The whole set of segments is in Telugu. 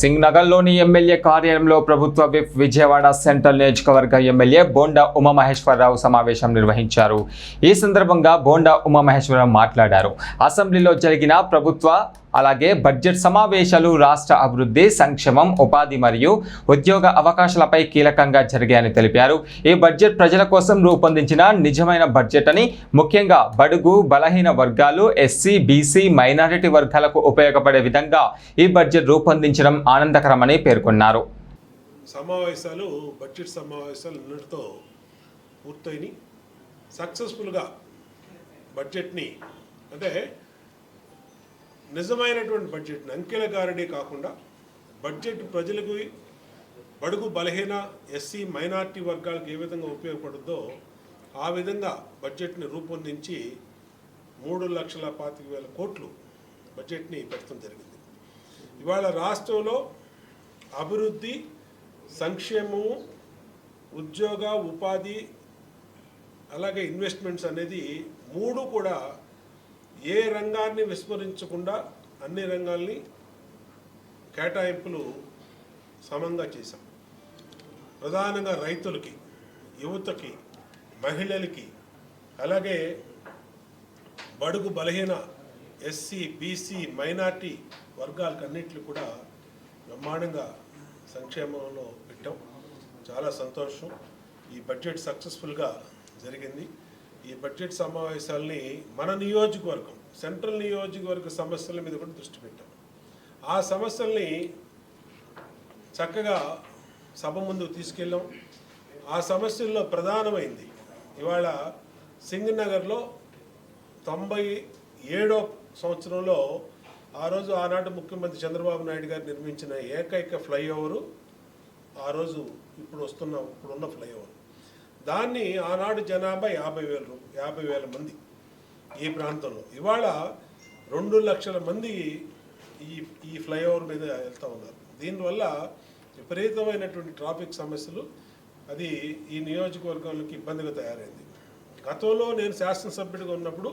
సింగ్ నగర్లోని ఎమ్మెల్యే కార్యాలయంలో ప్రభుత్వ విప్ విజయవాడ సెంట్రల్ నియోజకవర్గ ఎమ్మెల్యే బోండా ఉమామహేశ్వరరావు సమావేశం నిర్వహించారు. ఈ సందర్భంగా బోండా ఉమామహేశ్వరరావు మాట్లాడారు. అసెంబ్లీలో జరిగిన ప్రభుత్వ అలాగే బడ్జెట్ సమావేశాలు రాష్ట్ర అభివృద్ధి, సంక్షేమం, ఉపాధి మరియు ఉద్యోగ అవకాశాలపై కీలకంగా జరిగాయని తెలిపారు. ఈ బడ్జెట్ ప్రజల కోసం రూపొందించిన నిజమైన బడ్జెట్ అని, ముఖ్యంగా బడుగు బలహీన వర్గాలు, ఎస్సీ, బీసీ, మైనారిటీ వర్గాలకు ఉపయోగపడే విధంగా ఈ బడ్జెట్ రూపొందించడం ఆనందకరమని పేర్కొన్నారు. బడ్జెట్ సమావేశాలు నిన్నటితో పూర్తయినాయి. సక్సెస్ఫుల్గా బడ్జెట్ని అంటే నిజమైనటువంటి బడ్జెట్ని అంకెల గారడీ కాకుండా బడ్జెట్ ప్రజలకు, బడుగు బలహీన, ఎస్సీ, మైనార్టీ వర్గాలకు ఏ విధంగా ఉపయోగపడుతుందో ఆ విధంగా బడ్జెట్ని రూపొందించి 3,25,000 కోట్లు బడ్జెట్ని పెట్టడం జరిగింది. ఇవాళ రాష్ట్రంలో అభివృద్ధి, సంక్షేమము, ఉద్యోగ, ఉపాధి అలాగే ఇన్వెస్ట్మెంట్స్ అనేది మూడు కూడా ఏ రంగాన్ని విస్మరించకుండా అన్ని రంగాల్ని కేటాయింపులు సమంగా చేశాం. ప్రధానంగా రైతులకి, యువతకి, మహిళలకి అలాగే బడుగు బలహీన, ఎస్సీ, బీసీ, మైనార్టీ వర్గాలకు అన్నింటినీ కూడా బ్రహ్మాండంగా సంక్షేమంలో పెట్టాం. చాలా సంతోషం. ఈ బడ్జెట్ సక్సెస్ఫుల్గా జరిగింది. ఈ బడ్జెట్ సమావేశాలని మన నియోజకవర్గం, సెంట్రల్ నియోజకవర్గ సమస్యల మీద కూడా దృష్టి పెట్టాం. ఆ సమస్యల్ని చక్కగా సభ ముందుకు తీసుకెళ్ళాం. ఆ సమస్యల్లో ప్రధానమైంది ఇవాళ సింగ్ నగర్లో 97వ సంవత్సరంలో ఆ రోజు ఆనాటి ముఖ్యమంత్రి చంద్రబాబు నాయుడు గారు నిర్మించిన ఏకైక ఫ్లైఓవరు ఆ రోజు ఇప్పుడున్న ఫ్లైఓవర్. దాన్ని ఆనాడు జనాభా 50,000 మంది ఈ ప్రాంతంలో. ఇవాళ 2 లక్షల మంది ఈ ఫ్లైఓవర్ మీద వెళ్తూ ఉన్నారు. దీనివల్ల విపరీతమైనటువంటి ట్రాఫిక్ సమస్యలు అది ఈ నియోజకవర్గానికి ఇబ్బందిగా తయారైంది. గతంలో నేను శాసనసభ్యుడిగా ఉన్నప్పుడు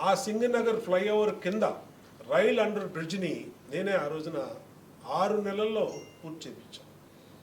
ఆ సింగ్ నగర్ ఫ్లైఓవర్ కింద రైల్ అండర్ బ్రిడ్జ్ని నేనే ఆ రోజున 6 నెలల్లో పూర్తి చేయించాను.